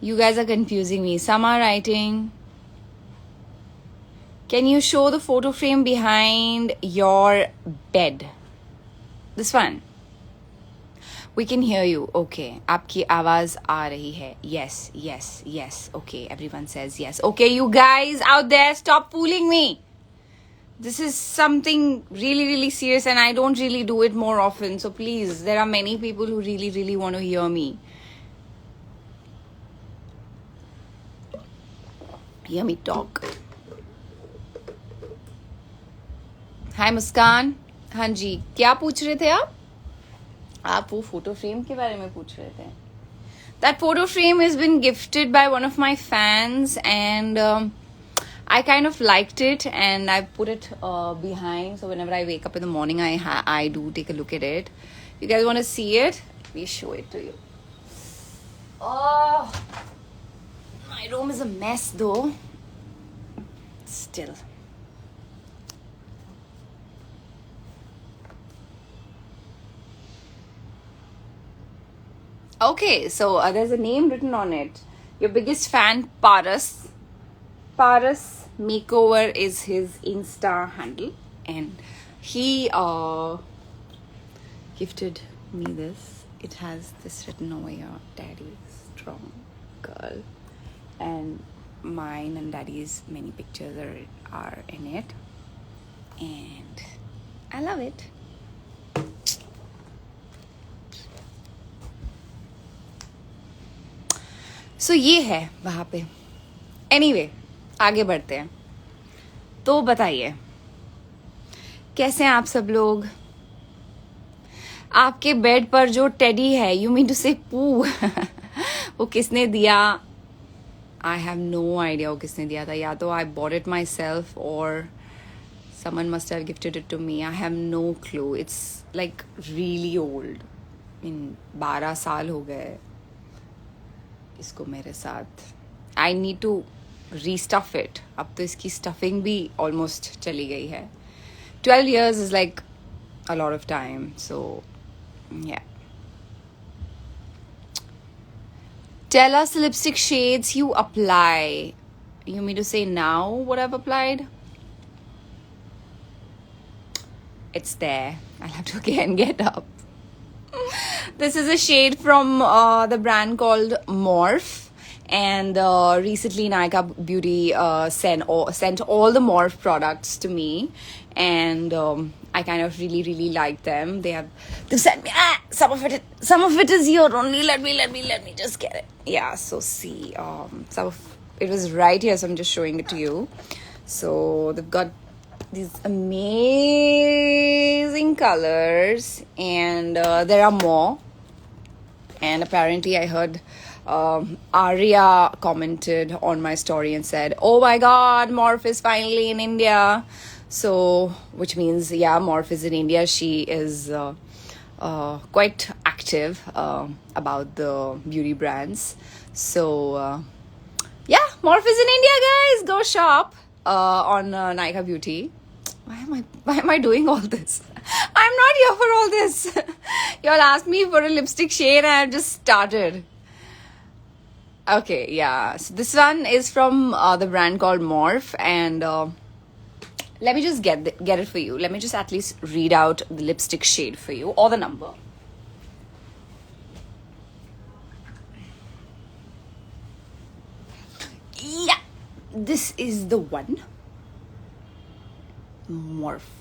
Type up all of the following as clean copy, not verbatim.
You guys are confusing me. Some are writing, can you show the photo frame behind your bed? This one. We can hear you. Okay. आपकी आवाज आ रही है. Yes, yes, yes. Okay. Everyone says yes. Okay, you guys out there, stop fooling me. This is something really, really serious and I don't really do it more often. So please, there are many people who really, really want to hear me. Hear me talk. Hi मुस्कान. हाँ जी, क्या पूछ रहे थे आप? आप वो photo frame के बारे में पूछ रहे थे. That photo frame has been gifted by one of my fans and I kind of liked it and I put it behind, so whenever I wake up in the morning I do take a look at it. You guys want to see it? Let me show it to you. Oh, my room is a mess though. Still. Okay, so there's a name written on it. Your biggest fan, Paras. Paras Makeover is his Insta handle, and he gifted me this. It has this written over here: "Daddy, strong girl," and mine and Daddy's many pictures are in it, and I love it. सो ये है वहाँ पे. Anyway, आगे बढ़ते हैं. तो बताइए कैसे हैं आप सब लोग. आपके बेड पर जो टेडी है, यू मीन टू से पू, वो किसने दिया? आई हैव नो आइडिया वो किसने दिया था. या तो I bought it myself और someone must have gifted it to me. I have no clue. It's like really old. 12 साल हो गए इसको मेरे साथ. I need to restuff it. अब तो इसकी स्टफिंग भी ऑलमोस्ट चली गई है. 12 years is like a lot of time. So yeah. Tell us the lipstick shades you apply. You mean to say now what I've applied? It's there. I'll have to again get up. This is a shade from the brand called Morph, and recently Nykaa Beauty sent all the Morph products to me, and I kind of really like them. They've sent me some of it is here only. Let me just get it. Yeah, so see, some of it was right here, so I'm just showing it to you. So they've got these amazing colors, and there are more. And apparently I heard Arya commented on my story and said, oh my god, Morph is finally in India. So which means, yeah, Morph is in India. She is quite active about the beauty brands. So yeah, Morph is in India, guys. Go shop on Nykaa Beauty. Why am I doing all this? I'm not here for all this. Y'all asked me for a lipstick shade and I've just started. Okay, yeah. So this one is from the brand called Morph, and let me just get it for you. Let me just at least read out the lipstick shade for you, or the number. Yeah, this is the one. Morph.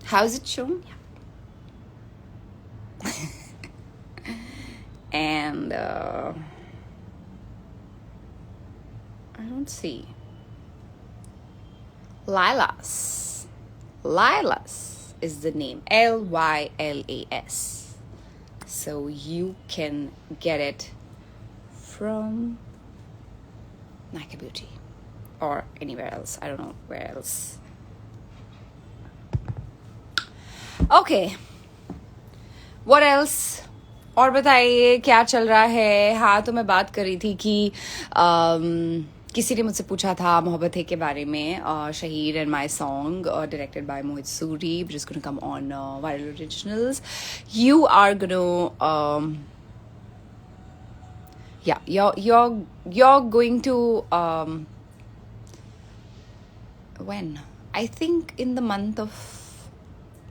How's it shown? Yeah. And I don't see. Lilas. Lilas is the name. Lylas. So you can get it from Nykaa Beauty or anywhere else. I don't know where else. Okay. What else? और बताइए क्या चल रहा है. हाँ, तो मैं बात कर रही थी कि किसी ने मुझसे पूछा था मोहब्बत है के बारे में. Shahid and my song directed by Mohit Suri, which is going to come on Viral Originals. You are going to Yeah, you're going to when? I think in the month of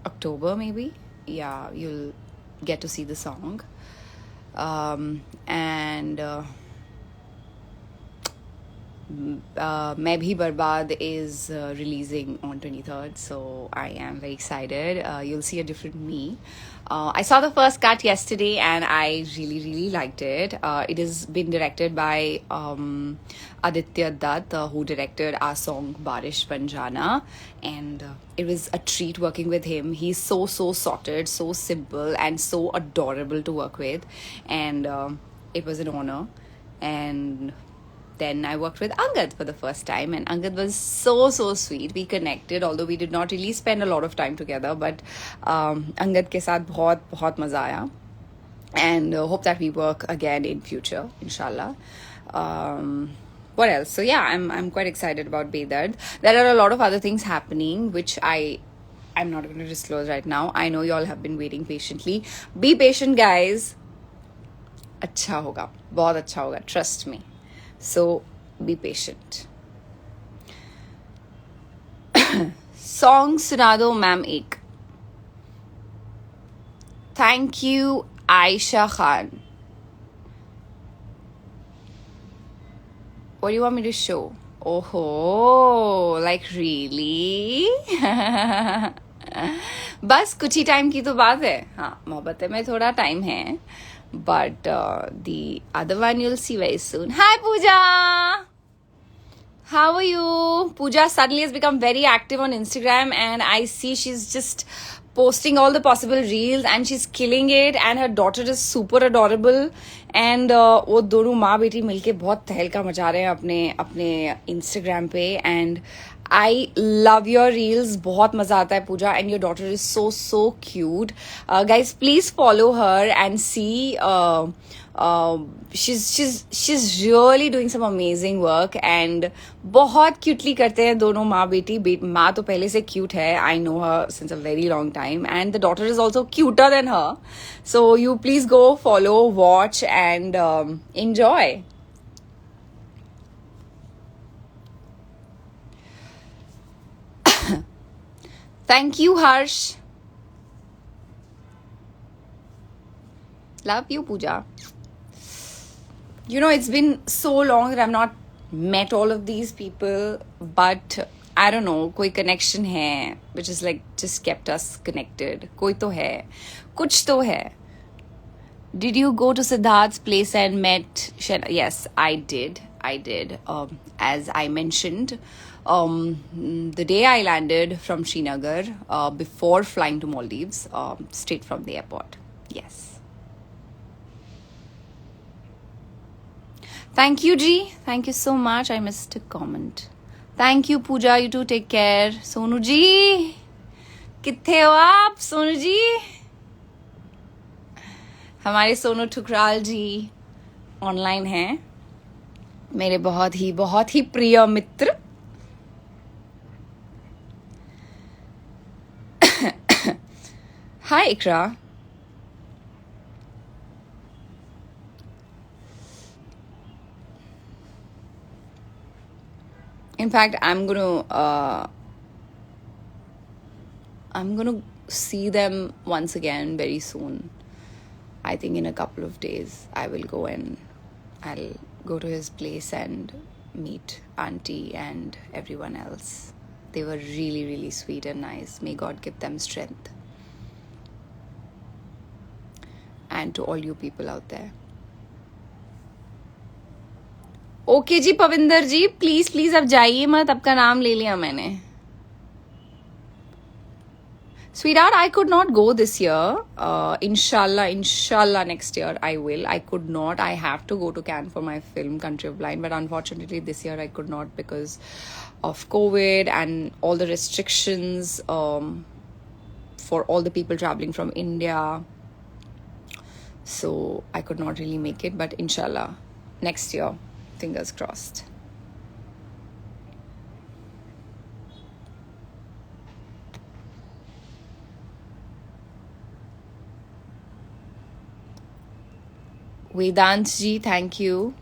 October, maybe. Yeah, you'll get to see the song. And Main Bhi Barbad is releasing on 23rd, so I am very excited. You'll see a different me. I saw the first cut yesterday and I really, really liked it. It has been directed by Aditya Dutt, who directed our song Barish Banjana, and it was a treat working with him. He's so sorted, so simple, and so adorable to work with, and it was an honor. And then I worked with Angad for the first time, and Angad was so sweet. We connected, although we did not really spend a lot of time together, but Angad ke saath बहुत मजा आया, and hope that we work again in future, inshallah. What else? So yeah, I'm quite excited about Bedard. There are a lot of other things happening which I'm not going to disclose right now. I know you all have been waiting patiently. Be patient, guys. अच्छा होगा, बहुत अच्छा होगा, trust me. So be patient. Song सुना दो ma'am एक. Thank you, Aisha Khan. What do you want me to show? Oh, like really? बस कुछ ही टाइम की तो बात है. हाँ, मोहब्बतें में थोड़ा टाइम है. But the other one you'll see very soon. Hi, Pooja! How are you? Pooja suddenly has become very active on Instagram, and I see she's just posting all the possible reels and she's killing it, and her daughter is super adorable, and वो दोनों माँ बेटी मिलके बहुत तहलका मचा रहे हैं अपने Instagram पे, and I love your reels. बहुत मजा आता है पूजा, and your daughter is so cute. Guys, please follow her and see. She's really doing some amazing work, and बहुत cutely करते हैं दोनों माँ बेटी. माँ तो पहले से cute है. I know her since a very long time, and the daughter is also cuter than her. So you please go follow, watch, and enjoy. Thank you, Harsh. Love you, Pooja. You know, it's been so long that I've not met all of these people, but I don't know, koi connection hai, which is like just kept us connected. Koi to hai. Kuch to hai. Did you go to Siddharth's place and met Shena? Yes, I did. As I mentioned, the day I landed from Srinagar, before flying to Maldives, straight from the airport. Yes. Thank you, Ji. Thank you so much. I missed a comment. Thank you, Pooja. You too. Take care. Sonu Ji. कित्थे हो आप सोनू जी? हमारे सोनू ठुकराल जी online हैं, मेरे बहुत ही प्रिय मित्र. Hi, Ikra. In fact, I'm gonna see them once again very soon. I think in a couple of days I will go and I'll go to his place and meet Auntie and everyone else. They were really sweet and nice. May God give them strength. And to all you people out there. Okay ji Pavinder ji, please अब जाइए मत, आपका नाम ले लिया मैंने. Sweetheart, I could not go this year. Inshallah, next year I will. I could not. I have to go to Cannes for my film Country of Blind, but unfortunately this year I could not because of COVID and all the restrictions for all the people traveling from India. So I could not really make it, but inshallah, next year, fingers crossed. Vedant ji, thank you.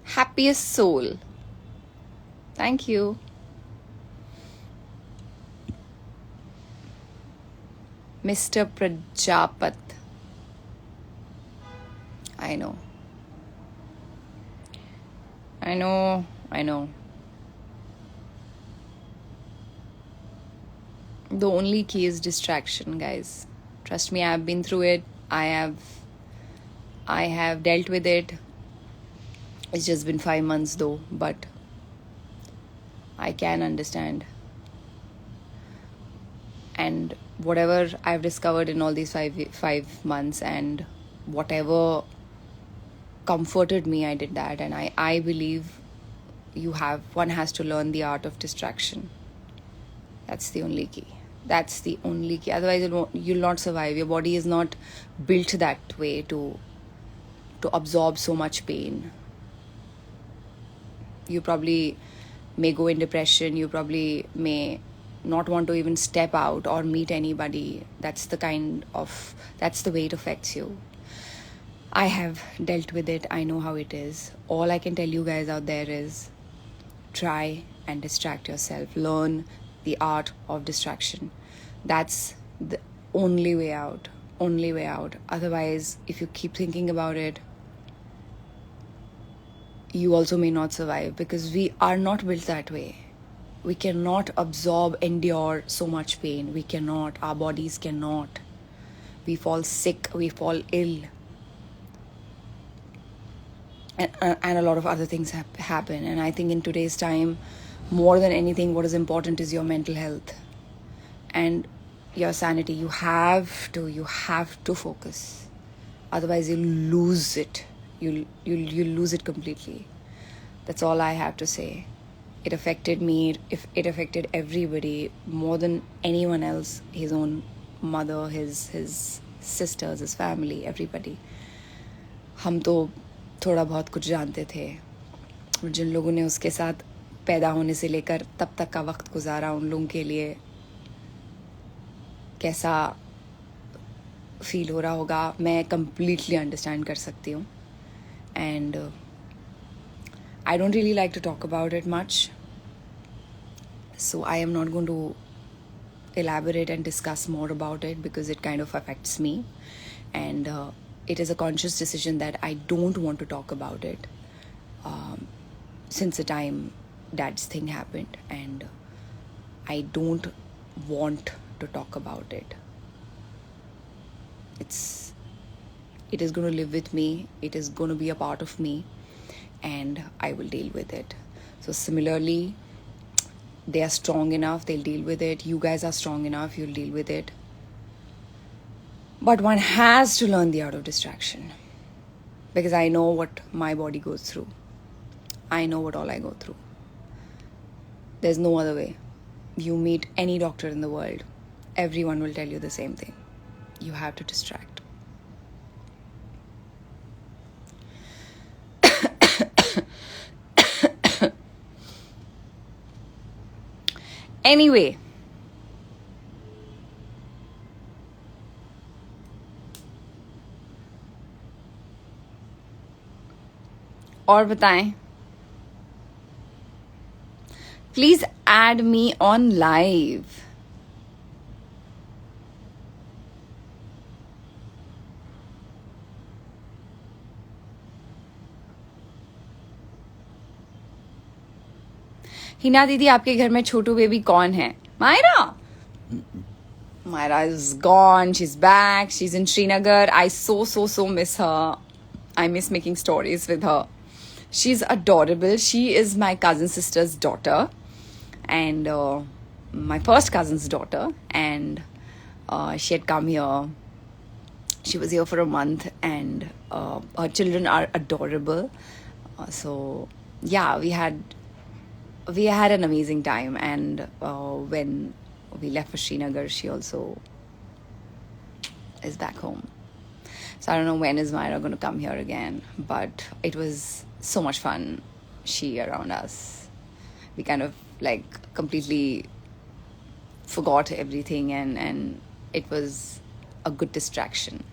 Happiest soul. Thank you. Mr. Prajapat. I know. I know. I know. The only key is distraction, guys. Trust me, I've been through it. I have dealt with it. It's just been 5 months though, but I can understand. And whatever I've discovered in all these 5 months, and whatever comforted me, I did that. And I believe one has to learn the art of distraction. That's the only key. That's the only key. Otherwise, you'll not survive. Your body is not built that way to absorb so much pain. You probably may go in depression. You probably may not want to even step out or meet anybody. That's the way it affects you. I have dealt with it. I know how it is. All I can tell you guys out there is try and distract yourself. Learn the art of distraction. That's the only way out. Only way out. Otherwise, if you keep thinking about it, you also may not survive, because we are not built that way. We cannot endure so much pain. We cannot. Our bodies cannot. We fall sick. We fall ill. And a lot of other things happen. And I think in today's time, more than anything, what is important is your mental health and your sanity. You have to focus. Otherwise, you'll lose it. You'll lose it completely. That's all I have to say. It affected me. It affected everybody more than anyone else. His own mother, his sisters, his family, everybody. हम तो थोड़ा बहुत कुछ जानते थे. और जिन लोगों ने उसके साथ पैदा होने से लेकर तब तक का वक्त गुजारा, उन लोगों के लिए कैसा फील हो रहा होगा, मैं completely अंडरस्टैंड कर सकती हूँ. And I don't really like to talk about it much, so I am not going to elaborate and discuss more about it, because it kind of affects me, and it is a conscious decision that I don't want to talk about it since the time Dad's thing happened, and I don't want to talk about it. It is going to live with me. It is going to be a part of me, and I will deal with it. So similarly, they are strong enough, they'll deal with it. You guys are strong enough, you'll deal with it. But one has to learn the art of distraction, because I know what my body goes through. I know what all I go through. There's no other way. You meet any doctor in the world, everyone will tell you the same thing. You have to distract. Anyway, और बताएं. Please add me on live. Hina दीदी, आपके घर में छोटू baby कौन है? Myra. Myra is gone. She's back. She's in Srinagar. I so miss her. I miss making stories with her. She's adorable. She is my cousin sister's daughter, and my first cousin's daughter. And she had come here. She was here for a month, and her children are adorable. So yeah, we had an amazing time. And when we left for Srinagar, she also is back home. So I don't know when is Myra going to come here again, but it was so much fun, she around us. We kind of like completely forgot everything, and it was a good distraction.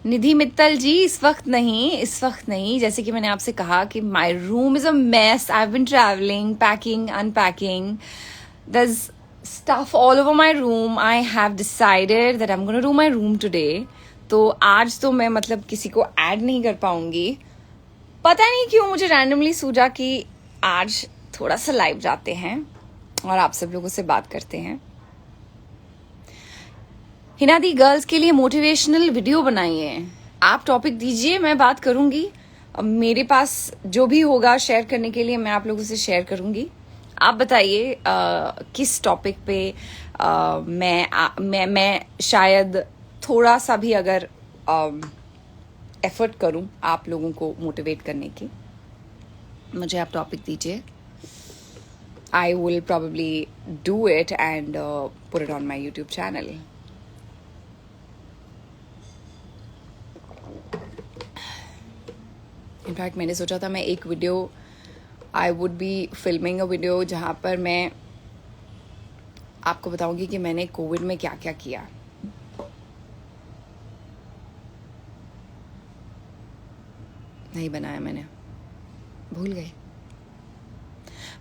निधि मित्तल जी, इस वक्त नहीं, जैसे कि मैंने आपसे कहा कि my room is a mess. I have been travelling, packing, unpacking. There's stuff all over my room. I have decided that I'm going to do my room today. तो आज तो मैं मतलब किसी को ऐड नहीं कर पाऊंगी. पता नहीं क्यों मुझे रैंडमली सूझा कि आज थोड़ा सा लाइव जाते हैं और आप सब लोगों से बात करते हैं. हिना दी गर्ल्स के लिए मोटिवेशनल वीडियो बनाइए. आप टॉपिक दीजिए, मैं बात करूंगी. मेरे पास जो भी होगा शेयर करने के लिए मैं आप लोगों से शेयर करूंगी. आप बताइए किस टॉपिक पे मैं शायद थोड़ा सा भी अगर एफर्ट करूं आप लोगों को मोटिवेट करने की. मुझे आप टॉपिक दीजिए. I will probably do it and put it on my YouTube channel. In fact मैंने सोचा था मैं एक video I would be filming a video जहाँ पर मैं आपको बताऊंगी कि मैंने कोविड में क्या क्या किया. नहीं बनाया मैंने, भूल गए.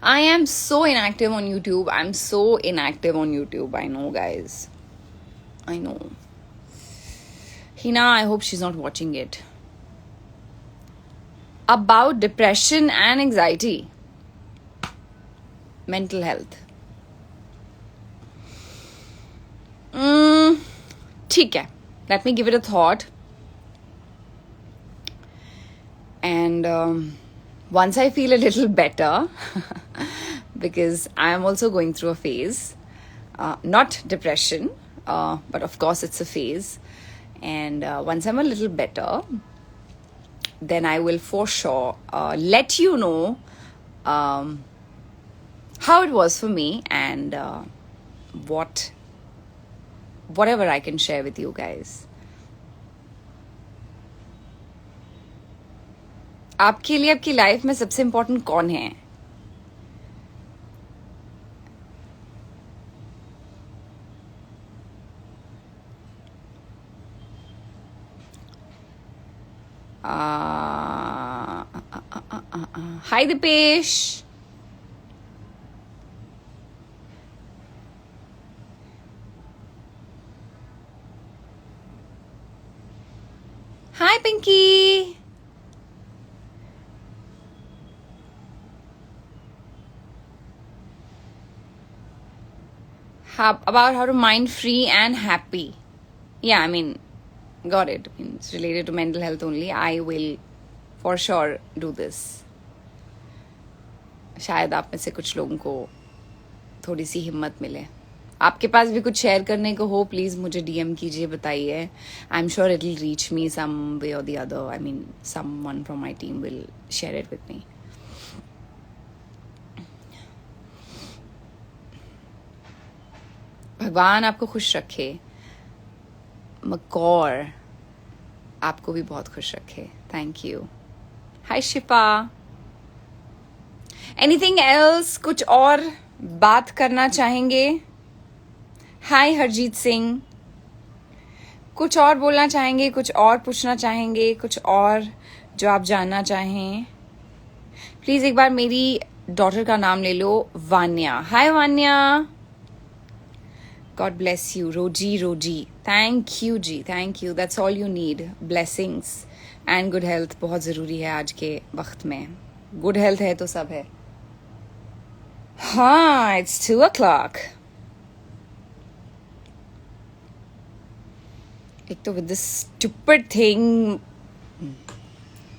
I am so inactive on YouTube. I'm so inactive on YouTube. I know, guys. I know. Hina, I hope she's not watching it. About depression and anxiety. Mental health. ठीक है. Let me give it a thought. And once I feel a little better, because I am also going through a phase, not depression, but of course it's a phase. And once I'm a little better, then I will for sure let you know how it was for me and whatever I can share with you guys. आपके लिए आपकी life में सबसे important कौन है? Hi Dipesh. Hi Pinky. About how to mind free and happy. Yeah, I mean, got it. It's related to mental health only. I will for sure do this. शायद आप में से कुछ लोगों को थोड़ी सी हिम्मत मिले. आपके पास भी कुछ शेयर करने को हो, प्लीज मुझे डीएम कीजिए, बताइए. I am sure it will reach me some way और the other. I mean someone from my team will share it with me. भगवान आपको खुश रखे. मकौर आपको भी बहुत खुश रखे. Thank you. Hi Shifa. Anything else? कुछ और बात करना चाहेंगे? हाय हरजीत सिंह. कुछ और बोलना चाहेंगे? कुछ और पूछना चाहेंगे? कुछ और जो आप जानना चाहें? प्लीज एक बार मेरी डॉटर का नाम ले लो, वान्या. हाय Vanya. God bless you. Roji. Thank you ji. Thank you. That's all you need. Blessings and good health बहुत ज़रूरी है आज के वक्त में. Good health है तो सब है. हाँ, it's 2 o'clock. एक तो with this stupid thing,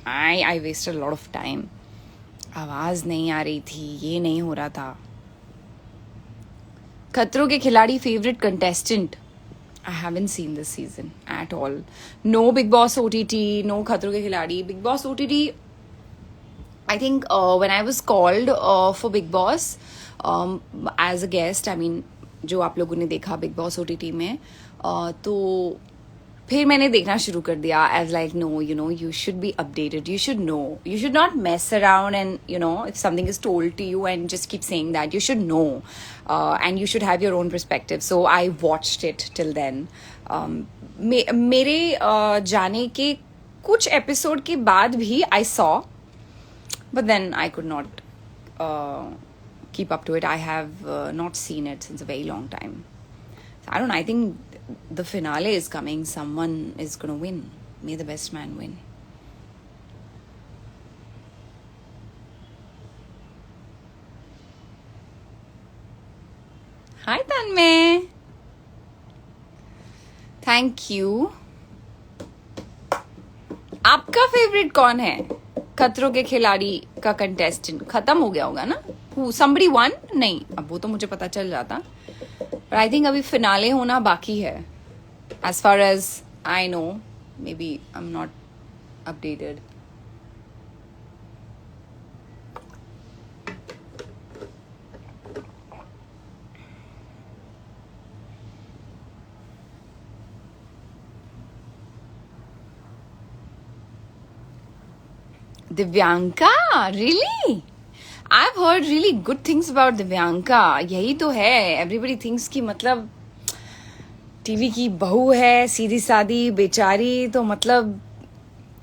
I wasted a lot of time. आवाज़ नहीं आ रही थी, ये नहीं हो रहा था. खतरों के खिलाड़ी favourite contestant? I haven't seen this season at all. No Big Boss OTT, no खतरों के खिलाड़ी. Big Boss OTT, I think when I was called for Big Boss as a guest, I mean जो आप लोगों ने देखा Big Boss OTT में, तो फिर मैंने देखना शुरू कर दिया. I was like, no, you should be updated. You should know. You should not mess around and, if something is told to you and just keep saying that. You should know. And you should have your own perspective. So I watched it till then. मेरे जाने के कुछ episode के बाद भी I saw, but then I could not keep up to it. I have not seen it since a very long time. I don't know. I think the finale is coming. Someone is going to win. May the best man win. Hi, Tanmay. Thank you. आपका favourite कौन है? खतरों के खिलाड़ी का contestant खत्म हो गया होगा ना? Somebody won? नहीं, अब वो तो मुझे पता चल जाता. But I think अभी फिनाले होना बाकी है. As far as I know, maybe I'm not updated. Divyanka, really? I've heard really good things about Divyanka. यही तो है. Everybody thinks कि मतलब टीवी की बहू है, सीधी सादी बेचारी, तो मतलब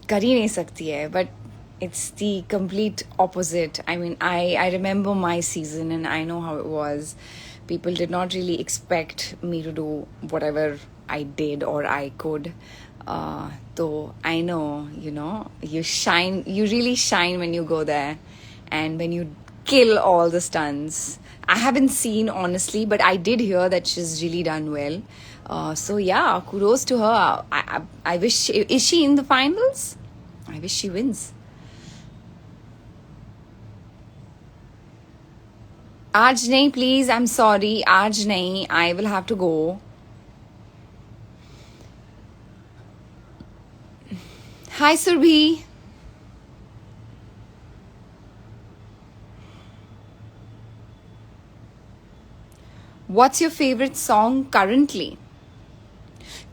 कर ही नहीं सकती है. But it's the complete opposite. I mean, I remember my season and I know how it was. People did not really expect me to do whatever I did or I could. So I know, you shine, you really shine when you go there and when you kill all the stunts. I haven't seen, honestly, but I did hear that she's really done well. So yeah, kudos to her. I wish, is she in the finals? I wish she wins. आज नहीं, please, I'm sorry. आज नहीं, I will have to go. Hi, Surbhi. What's your favorite song currently?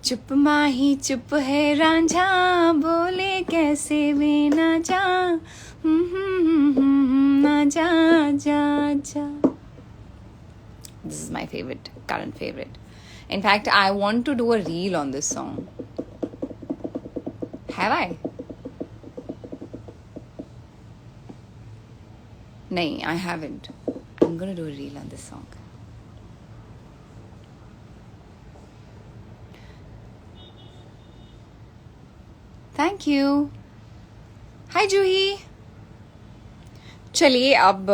चुप माही चुप है रांझा, बोले कैसे वे ना जा, ना जा जा जा. This is my favorite, current favorite. In fact, I want to do a reel on this song. Have I? No, I haven't. I'm gonna do a reel on this song. Thank you. Hi, Juhi. चलिए अब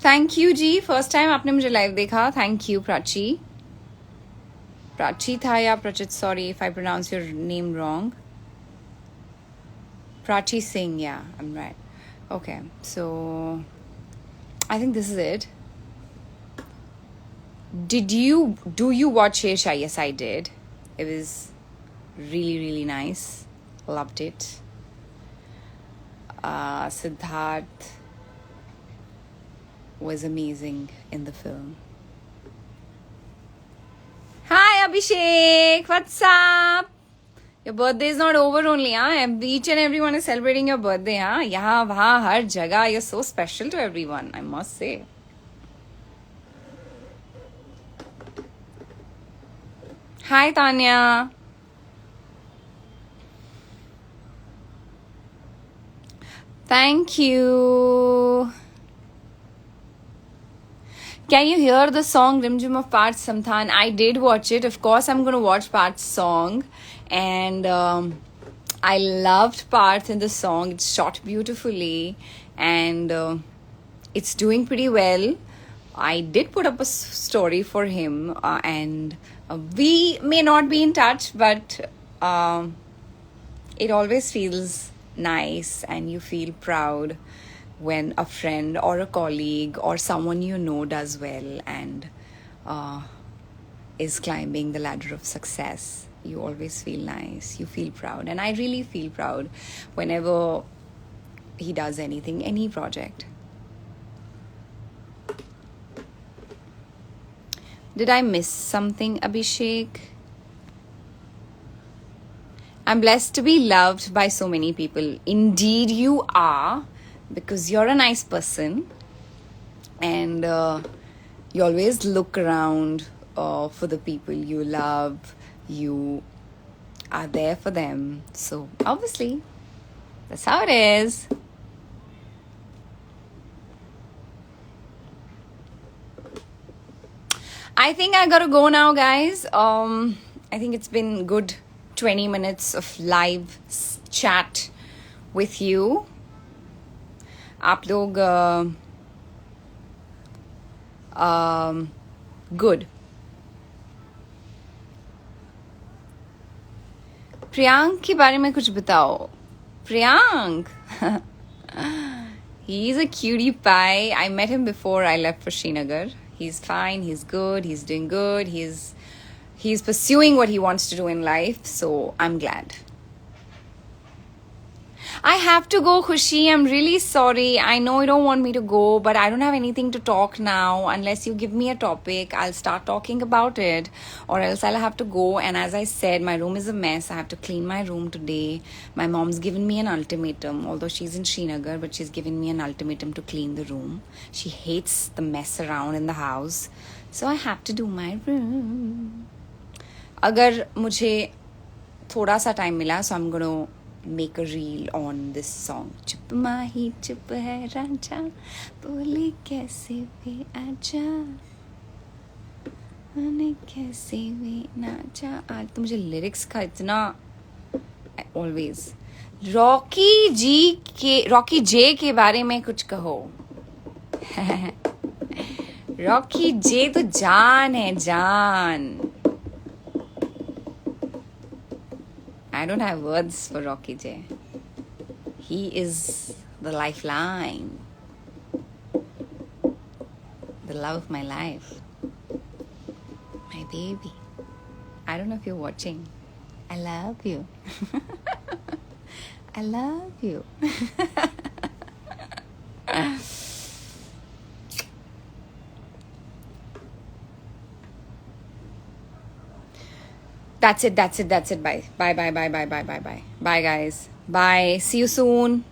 thank you ji. First time आपने मुझे live देखा. Thank you Prachi. Prachi था या Prachit? Sorry if I pronounce your name wrong. Prachi Singh, yeah, I'm right. Okay, so I think this is it. Do you watch Shesha? Yes, I did. It was really, really nice. Loved it. Siddharth was amazing in the film. Hi, Abhishek. What's up? Your birthday is not over only, huh? Each and everyone is celebrating your birthday, huh? यहाँ वहाँ हर जगह. You're so special to everyone, I must say. Hi, Tanya. Thank you. Can you hear the song Rimjim of Parth Samthan? I did watch it. Of course, I'm going to watch Parth's song. And I loved Parth in the song. It's shot beautifully. And it's doing pretty well. I did put up a story for him. And we may not be in touch, but it always feels nice and you feel proud when a friend or a colleague or someone you know does well and is climbing the ladder of success. You always feel nice, you feel proud, and I really feel proud whenever he does anything, any project. Did I miss something, Abhishek? I'm blessed to be loved by so many people. Indeed, you are, because you're a nice person and you always look around for the people you love. You are there for them. So, obviously, that's how it is. I think I gotta go now, guys. I think it's been good 20 minutes of live chat with you. आप लोग good. Priyank के बारे में कुछ बताओ. Priyank. He's a cutie pie. I met him before I left for Srinagar. He's fine, he's good, he's doing good, he's pursuing what he wants to do in life, so I'm glad. I have to go, Khushi. I'm really sorry. I know you don't want me to go, but I don't have anything to talk now. Unless you give me a topic, I'll start talking about it, or else I'll have to go. And as I said, my room is a mess. I have to clean my room today. My mom's given me an ultimatum, although she's in Srinagar, but she's given me an ultimatum to clean the room. She hates the mess around in the house, so I have to do my room. अगर मुझे थोड़ा सा time मिला, so I'm gonna make a reel on this song. चुप माही चुप है राजा, बोले कैसे वे आजा, आने कैसे वे नाचा. आज तो मुझे लिरिक्स का इतना ऑलवेज. रॉकी जे के बारे में कुछ कहो. रॉकी जे तो जान है, जान. I don't have words for Rocky J. He is the lifeline, the love of my life, my baby. I don't know if you're watching. I love you. I love you. That's it. Bye. Bye, guys. Bye. See you soon.